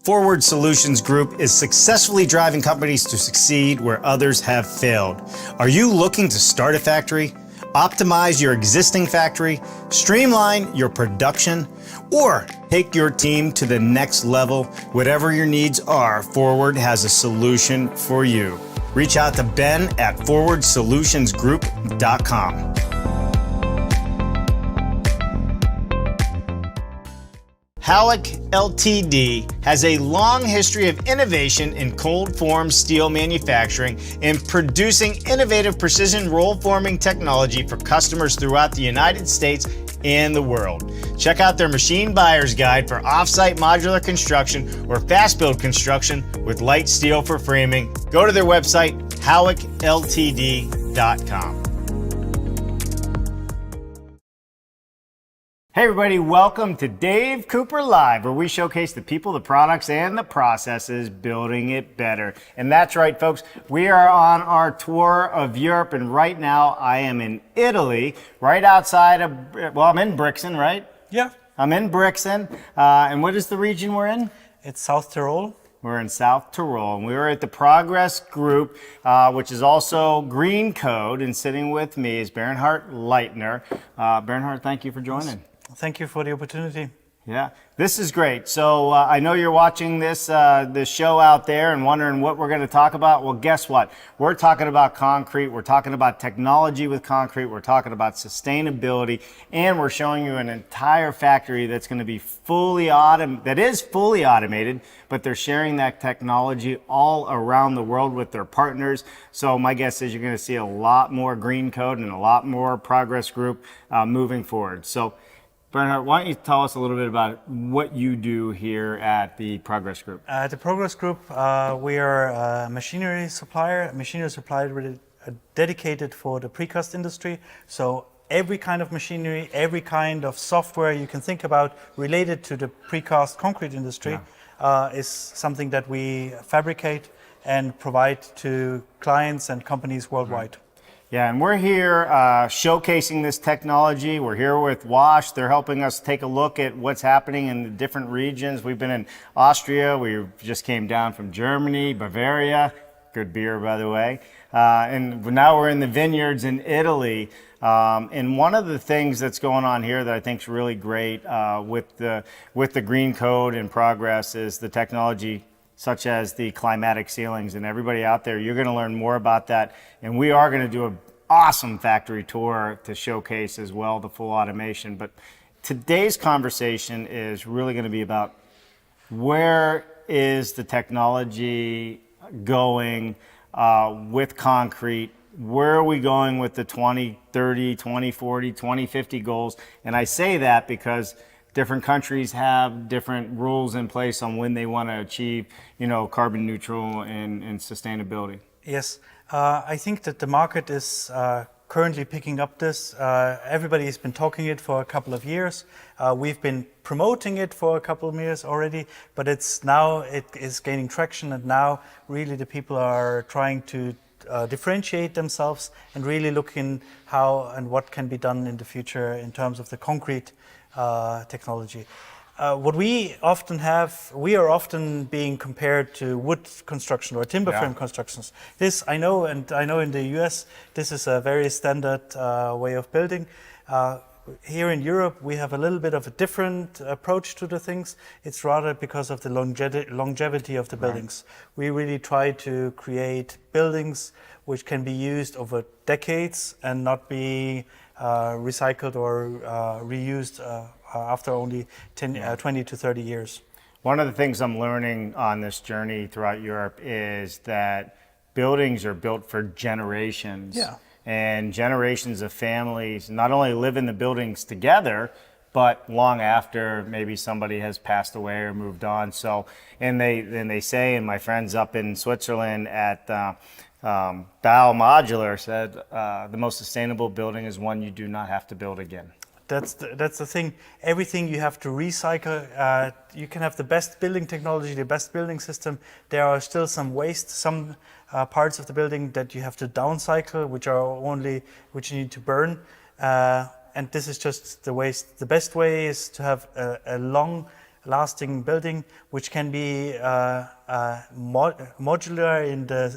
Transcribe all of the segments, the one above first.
Forward Solutions Group is successfully driving companies to succeed where others have failed. Are you looking to start a factory, optimize your existing factory, streamline your production, or take your team to the next level? Whatever your needs are, Forward has a solution for you. Reach out to Ben at forwardsolutionsgroup.com. Halleck Ltd. has a long history of innovation in cold form steel manufacturing and producing innovative precision roll forming technology for customers throughout the United States and the world. Check out their machine buyer's guide for off-site modular construction or fast build construction with light steel for framing. Go to their website, halleckltd.com. Hey everybody, welcome to Dave Cooper Live, where we showcase the people, the products, and the processes building it better. And that's right, folks, we are on our tour of Europe, and right now I am in Italy, right outside of, well, I'm in Brixen, right? Yeah. I'm in Brixen, and what is the region we're in? It's South Tyrol. We're in South Tyrol, and we were at the Progress Group, which is also Green Code, and sitting with me is Bernhard Leitner. Bernhard, thank you for joining. Thank you for the opportunity. Yeah, this is great. So I know you're watching this show out there and wondering what we're going to talk about. Well, guess what? We're talking about concrete. We're talking about technology with concrete. We're talking about sustainability, and we're showing you an entire factory that's going to be fully automated, but they're sharing that technology all around the world with their partners. So my guess is you're going to see a lot more Green Code and a lot more Progress Group moving forward. So Bernhard, why don't you tell us a little bit about what you do here at the Progress Group? At the Progress Group, we are a machinery supplier dedicated for the precast industry. So every kind of machinery, every kind of software you can think about related to the precast concrete industry is something that we fabricate and provide to clients and companies worldwide. Yeah, and we're here showcasing this technology. We're here with Wash. They're helping us take a look at what's happening in the different regions. We've been in Austria. We just came down from Germany, Bavaria. Good beer, by the way. And now we're in the vineyards in Italy. And one of the things that's going on here that I think is really great with the Green Code and Progress is the technology such as the climatic ceilings. And everybody out there, you're going to learn more about that. And we are going to do an awesome factory tour to showcase as well the full automation. But today's conversation is really going to be about where is the technology going with concrete? Where are we going with the 2030, 2040, 2050 goals? And I say that because different countries have different rules in place on when they want to achieve, carbon neutral and sustainability. Yes, I think that the market is currently picking up this. Everybody has been talking it for a couple of years. We've been promoting it for a couple of years already, but it is gaining traction, and now really the people are trying to differentiate themselves and really looking how and what can be done in the future in terms of the concrete technology. What we often have, we are often being compared to wood construction or timber frame constructions. This I know, and I know in the US this is a very standard way of building. Here in Europe we have a little bit of a different approach to the things. It's rather because of the longevity of the buildings. We really try to create buildings which can be used over decades and not be recycled or reused after only 20 to 30 years. One of the things I'm learning on this journey throughout Europe is that buildings are built for generations. Yeah. And generations of families not only live in the buildings together, but long after maybe somebody has passed away or moved on. So, and they say, and my friends up in Switzerland at Dow Modular said, the most sustainable building is one you do not have to build again. That's the thing. Everything you have to recycle. You can have the best building technology, the best building system. There are still some waste, some parts of the building that you have to downcycle, which you need to burn. And this is just the waste. The best way is to have a long lasting building, which can be modular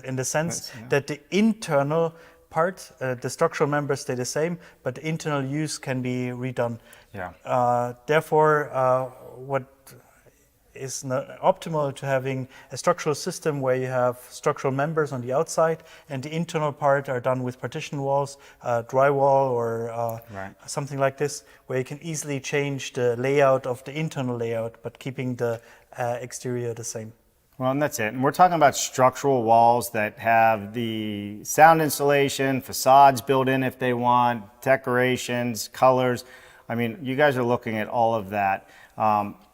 in the sense that the internal part, the structural members stay the same, but the internal use can be redone. Yeah. Therefore, what is optimal to having a structural system where you have structural members on the outside and the internal part are done with partition walls, drywall or something like this, where you can easily change the layout of the internal layout, but keeping the exterior the same. Well, and that's it. And we're talking about structural walls that have the sound insulation, facades built in if they want, decorations, colors. I mean, you guys are looking at all of that.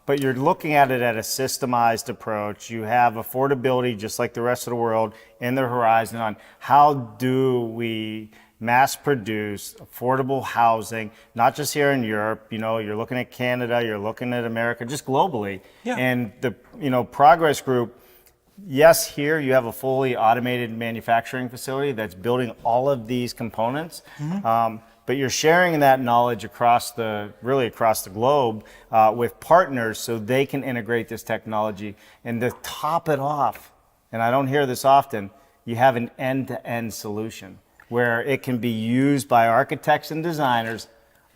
But you're looking at it at a systemized approach. You have affordability, just like the rest of the world, in the horizon on how do we mass produce affordable housing, not just here in Europe. You know, you're looking at Canada, you're looking at America, just globally. Yeah. And the Progress Group, yes, here you have a fully automated manufacturing facility that's building all of these components. But you're sharing that knowledge across the globe with partners so they can integrate this technology. And to top it off, and I don't hear this often, you have an end-to-end solution where it can be used by architects and designers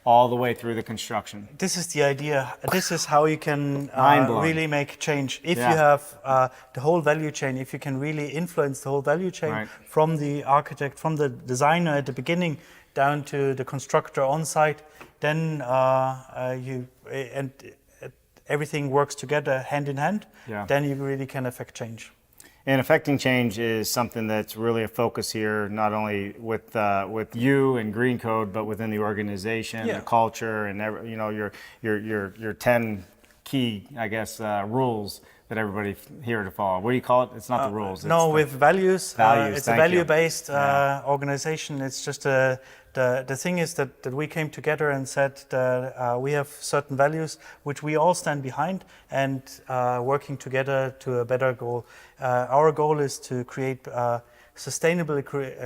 all the way through the construction. This is the idea. This is how you can really make change. If you have the whole value chain, if you can really influence the whole value chain from the architect, from the designer at the beginning, down to the constructor on site, then everything works together hand in hand. Then you really can affect change. And affecting change is something that's really a focus here, not only with you and Green Code, but within the organization, the culture, and your 10 key, I guess, rules that everybody here to follow. What do you call it? It's not the rules. With values. It's a value-based organization. It's just the thing is that we came together and said that we have certain values which we all stand behind, and working together to a better goal. Our goal is to create sustainably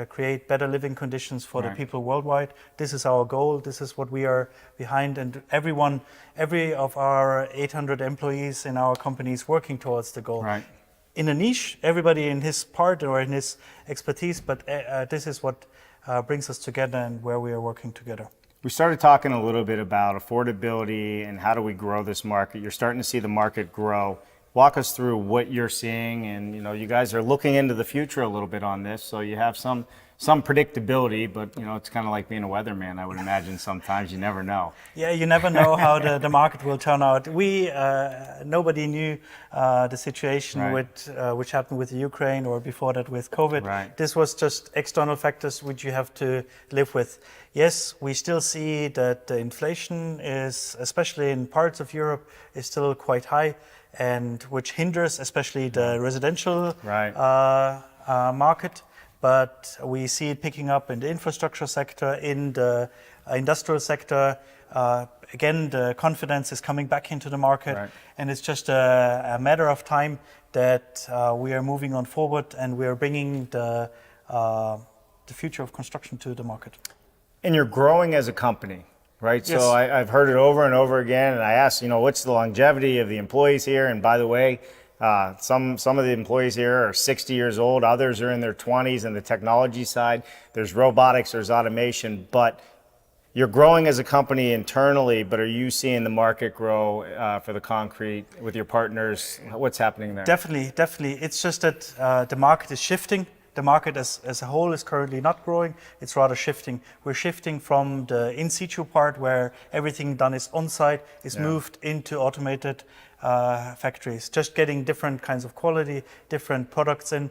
create better living conditions for the people worldwide. This is our goal. This is what we are behind, and every of our 800 employees in our company is working towards the goal. In a niche, everybody in his part or in his expertise, but this is what brings us together and where we are working together. We started talking a little bit about affordability and how do we grow this market. You're starting to see the market grow. Walk us through what you're seeing, and you guys are looking into the future a little bit on this, so you have some predictability, but it's kind of like being a weatherman, I would imagine. Sometimes you never know. Yeah, you never know how the market will turn out. Nobody knew the situation which happened with Ukraine, or before that with COVID. This was just external factors which you have to live with. Yes, we still see that the inflation is, especially in parts of Europe, is still quite high, and which hinders especially the residential market. But we see it picking up in the infrastructure sector, in the industrial sector. Again, the confidence is coming back into the market, and it's just a matter of time that we are moving on forward, and we are bringing the future of construction to the market. And you're growing as a company, right? Yes. So I've heard it over and over again, and I asked, what's the longevity of the employees here? And by the way, some of the employees here are 60 years old, others are in their 20s in the technology side. There's robotics, there's automation, but you're growing as a company internally, but are you seeing the market grow for the concrete with your partners? What's happening there? Definitely. It's just that the market is shifting. The market as a whole is currently not growing, it's rather shifting. We're shifting from the in situ part, where everything done is on site, is moved into automated factories, just getting different kinds of quality, different products in,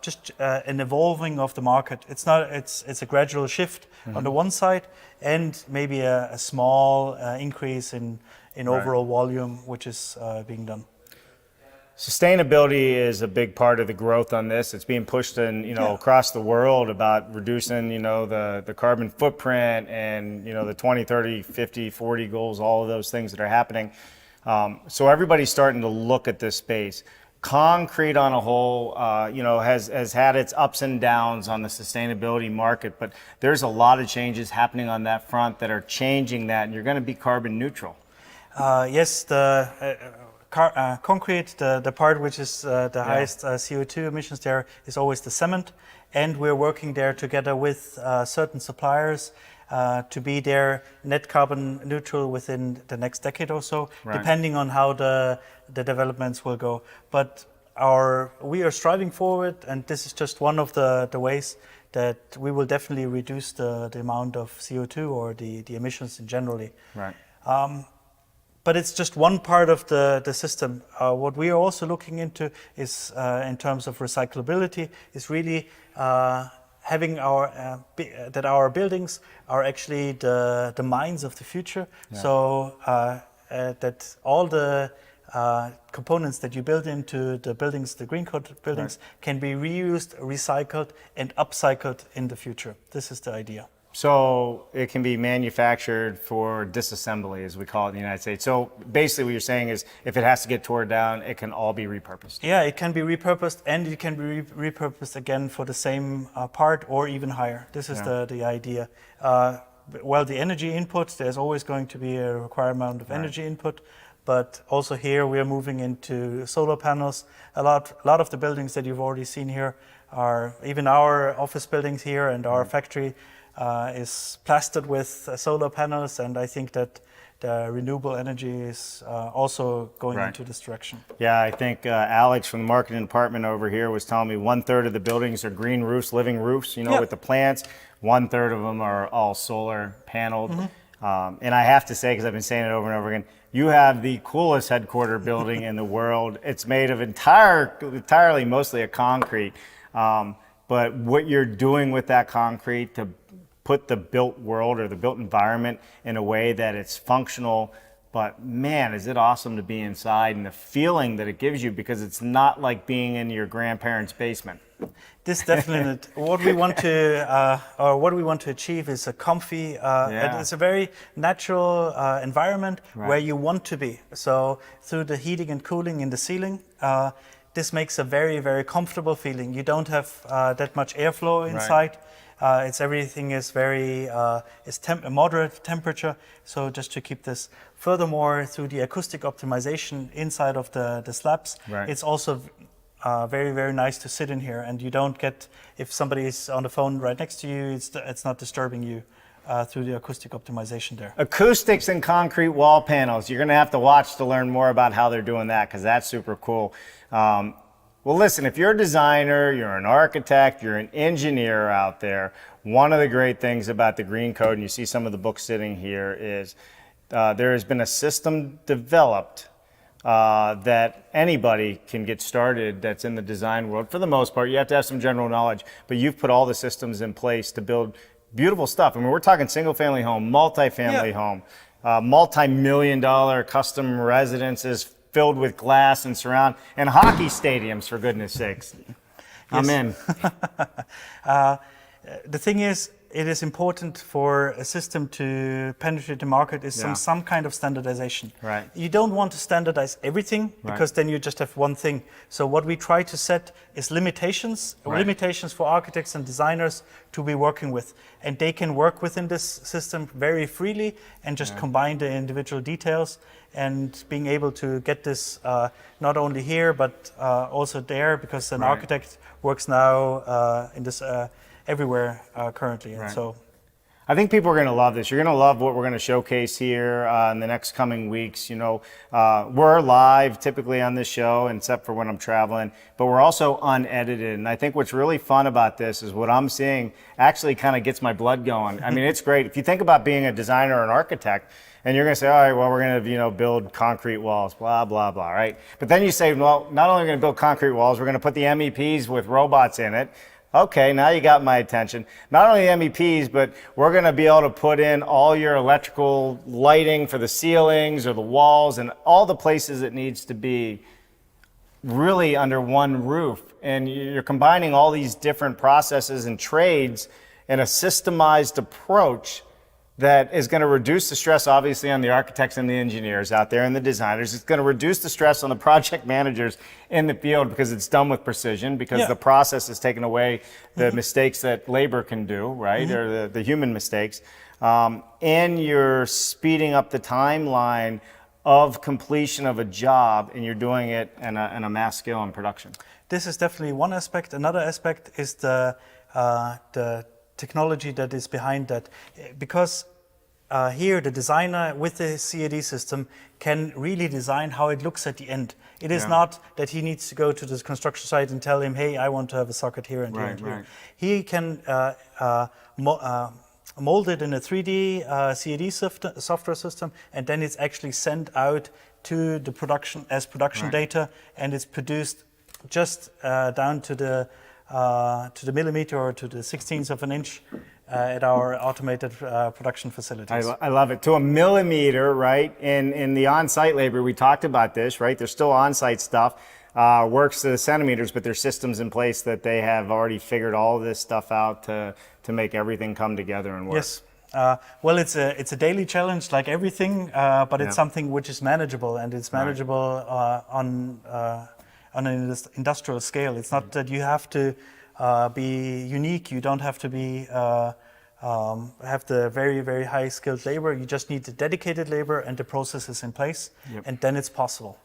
just an evolving of the market. It's a gradual shift on the one side, and maybe a small increase in overall volume, which is being done. Sustainability is a big part of the growth on this. It's being pushed across the world about reducing, the carbon footprint and, the 20, 30, 50, 40 goals, all of those things that are happening. So everybody's starting to look at this space. Concrete on a whole, has had its ups and downs on the sustainability market, but there's a lot of changes happening on that front that are changing that, and you're going to be carbon neutral. Yes, the concrete, the part which is the highest CO2 emissions there is always the cement, and we're working there together with certain suppliers to be there net carbon neutral within the next decade or so, depending on how the developments will go. But we are striving forward, and this is just one of the ways that we will definitely reduce the amount of CO2 or the emissions in generally. Right. But it's just one part of the system. What we are also looking into is, in terms of recyclability, is really having that our buildings are actually the mines of the future. Yeah. So that all the components that you build into the buildings, the green code buildings, can be reused, recycled, and upcycled in the future. This is the idea. So it can be manufactured for disassembly, as we call it in the United States. So basically what you're saying is if it has to get torn down, it can all be repurposed. Yeah, it can be repurposed, and it can be repurposed again for the same part or even higher. This is the idea. Well, the energy input, there's always going to be a requirement of energy input. But also here we are moving into solar panels. A lot of the buildings that you've already seen here are, even our office buildings here and our factory is plastered with solar panels, and I think that the renewable energy is also going into this direction. Yeah, I think Alex from the marketing department over here was telling me 1/3 of the buildings are green roofs, living roofs, with the plants. 1/3 of them are all solar paneled. And I have to say, because I've been saying it over and over again, you have the coolest headquarter building in the world. It's made of entirely mostly of concrete. But what you're doing with that concrete to put the built world or the built environment in a way that it's functional, but man, is it awesome to be inside, and the feeling that it gives you, because it's not like being in your grandparents' basement. This definitely, what we want to achieve is a comfy, it's a very natural environment where you want to be. So through the heating and cooling in the ceiling, this makes a very, very comfortable feeling. You don't have that much airflow inside. Everything is very moderate temperature. So just to keep this. Furthermore, through the acoustic optimization inside of the slabs, it's also very, very nice to sit in here, and you don't get, if somebody is on the phone right next to you, it's not disturbing you through the acoustic optimization there. Acoustics and concrete wall panels. You're going to have to watch to learn more about how they're doing that, because that's super cool. Well, listen, if you're a designer, you're an architect, you're an engineer out there, one of the great things about the Green Code, and you see some of the books sitting here, is there has been a system developed that anybody can get started that's in the design world. For the most part, you have to have some general knowledge, but you've put all the systems in place to build beautiful stuff. I mean, we're talking single-family home, multi-family home, multi-million-dollar custom residences filled with glass and surround, and hockey stadiums, for goodness sakes. I'm in. The thing is, it is important for a system to penetrate the market is some kind of standardization. Right. You don't want to standardize everything, because then you just have one thing. So what we try to set is limitations for architects and designers to be working with. And they can work within this system very freely and just combine the individual details, and being able to get this not only here, but also there, because an architect works now in this everywhere currently. And so I think people are going to love this. You're going to love what we're going to showcase here in the next coming weeks. We're live typically on this show, except for when I'm traveling, but we're also unedited. And I think what's really fun about this is what I'm seeing actually kind of gets my blood going. I mean, it's great. If you think about being a designer or an architect, and you're going to say, all right, well, we're going to build concrete walls, blah, blah, blah, right? But then you say, well, not only are we going to build concrete walls, we're going to put the MEPs with robots in it. Okay, now you got my attention. Not only MEPs, but we're going to be able to put in all your electrical lighting for the ceilings or the walls and all the places it needs to be really under one roof. And you're combining all these different processes and trades in a systemized approach that is going to reduce the stress, obviously, on the architects and the engineers out there and the designers. It's going to reduce the stress on the project managers in the field, because it's done with precision, because the process is taking away the mistakes that labor can do, right, or the human mistakes. And you're speeding up the timeline of completion of a job, and you're doing it in a mass scale in production. This is definitely one aspect. Another aspect is the technology that is behind that. Because here the designer with the CAD system can really design how it looks at the end. It is not that he needs to go to the construction site and tell him, hey, I want to have a socket here and here and here. He can mold it in a 3D CAD software system, and then it's actually sent out to the production as production data, and it's produced just down to the millimeter or to the 16th of an inch at our automated production facilities. I love it. To a millimeter, right? In the on-site labor, we talked about this, right? There's still on-site stuff. Works to the centimeters, but there's systems in place that they have already figured all of this stuff out to make everything come together and work. Yes. Well, it's a daily challenge, like everything, but it's something which is manageable, and it's manageable on an industrial scale. It's not that you have to be unique. You don't have to be have the very, very high skilled labor. You just need the dedicated labor and the processes in place, and then it's possible.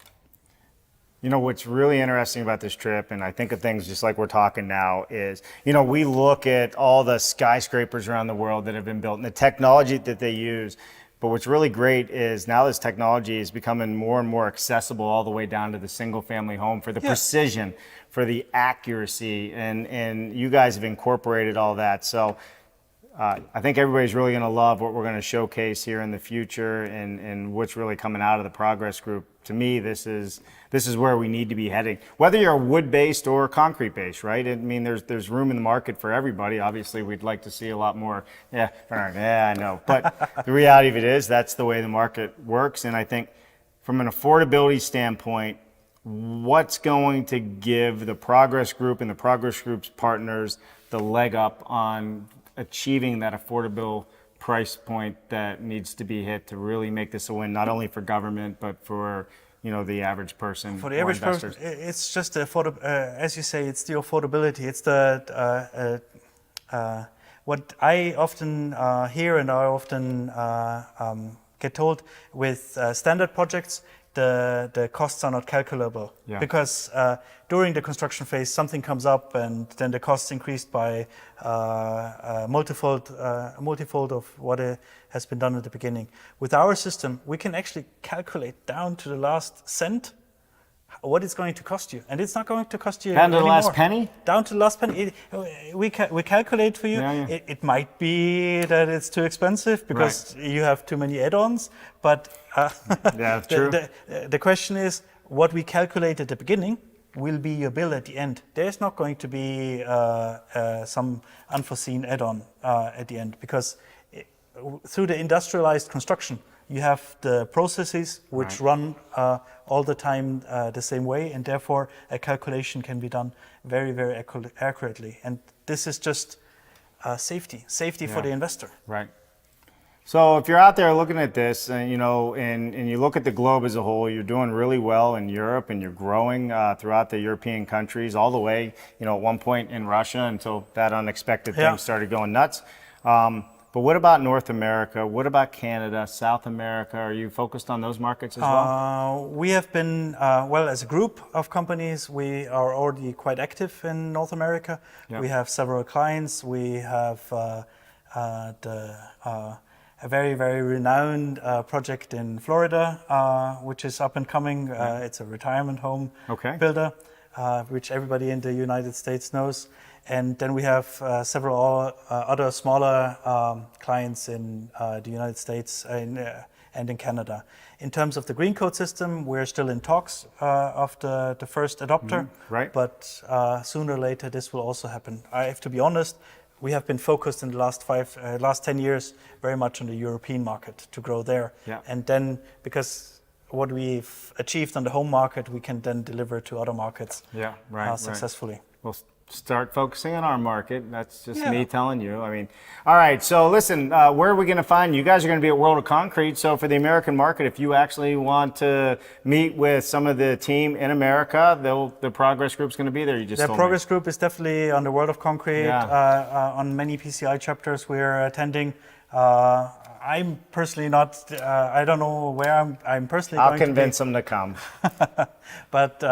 You know, what's really interesting about this trip, and I think of things just like we're talking now, is, you know, we look at all the skyscrapers around the world that have been built and the technology that they use. But what's really great is now this technology is becoming more and more accessible all the way down to the single family home for the precision, for the accuracy, and you guys have incorporated all that. So I think everybody's really going to love what we're going to showcase here in the future and what's really coming out of the Progress Group. To me, this is where we need to be heading. Whether you're wood-based or concrete-based, right? I mean, there's room in the market for everybody. Obviously, we'd like to see a lot more. Yeah, I know. But the reality of it is that's the way the market works. And I think from an affordability standpoint, what's going to give the Progress Group and the Progress Group's partners the leg up on achieving that affordable price point that needs to be hit to really make this a win, not only for government, but for, you know, the average person. For the average person, it's just as you say, it's the affordability. It's the what I often hear and I often get told with standard projects. The costs are not calculable because during the construction phase something comes up and then the costs increased by multifold of what has been done at the beginning. With our system, we can actually calculate down to the last cent what it's going to cost you, and it's not going to cost you down to anymore. the last penny. Down to the last penny. We calculate for you. It might be that it's too expensive because you have too many add-ons, but that's true. The question is, what we calculate at the beginning will be your bill at the end. There's not going to be some unforeseen add-on at the end, because through the industrialized construction, you have the processes which run all the time the same way, and therefore a calculation can be done very, very accurately. And this is just safety for the investor. Right. So if you're out there looking at this, you know, and you look at the globe as a whole, you're doing really well in Europe, and you're growing throughout the European countries, all the way, you know, at one point in Russia until that unexpected thing started going nuts. But what about North America? What about Canada, South America? Are you focused on those markets as well? We have been, well, as a group of companies, we are already quite active in North America. We have several clients. We have a very, very renowned project in Florida, which is up and coming. It's a retirement home builder, which everybody in the United States knows. And then we have several other smaller clients in the United States and in Canada. In terms of the green code system, we're still in talks of the first adopter, but sooner or later this will also happen. I have to be honest, we have been focused in the last 10 years very much on the European market to grow there. And then, because what we've achieved on the home market, we can then deliver to other markets successfully. Well, start focusing on our market. That's just me telling you. I mean, all right. So listen, where are we going to find you? You guys are going to be at World of Concrete. So for the American market, if you actually want to meet with some of the team in America, the Progress Group's going to be there. You just the Progress Group is definitely on the World of Concrete. On many PCI chapters we're attending. I'm personally not. I don't know where I'm personally. I'll going to be. convince them to come. But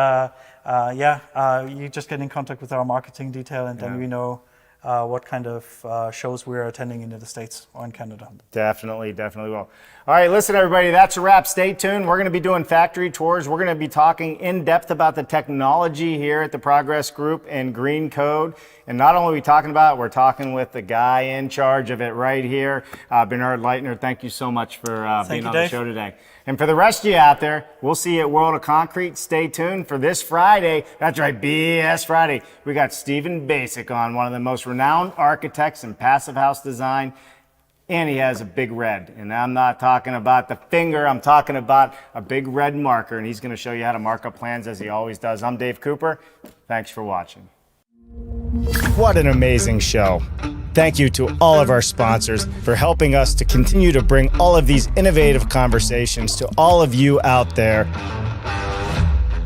you just get in contact with our marketing detail, and then we know what kind of shows we're attending in the States or in Canada. Definitely will. All right, listen, everybody, that's a wrap. Stay tuned. We're going to be doing factory tours. We're going to be talking in depth about the technology here at the Progress Group and Green Code. And not only are we talking about it, we're talking with the guy in charge of it right here, Bernard Leitner. Thank you so much for being on the show today. And for the rest of you out there, we'll see you at World of Concrete. Stay tuned for this Friday. That's right, BS Friday. We got Stephen Basic on, one of the most renowned architects in passive house design. And he has a big red. And I'm not talking about the finger, I'm talking about a big red marker. And he's going to show you how to mark up plans as he always does. I'm Dave Cooper. Thanks for watching. What an amazing show. Thank you to all of our sponsors for helping us to continue to bring all of these innovative conversations to all of you out there.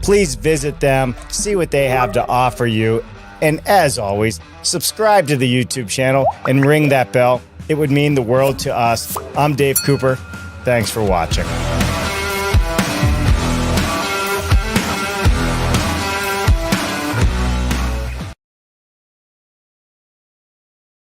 Please visit them, see what they have to offer you, and as always, subscribe to the YouTube channel and ring that bell. It would mean the world to us. I'm Dave Cooper. Thanks for watching.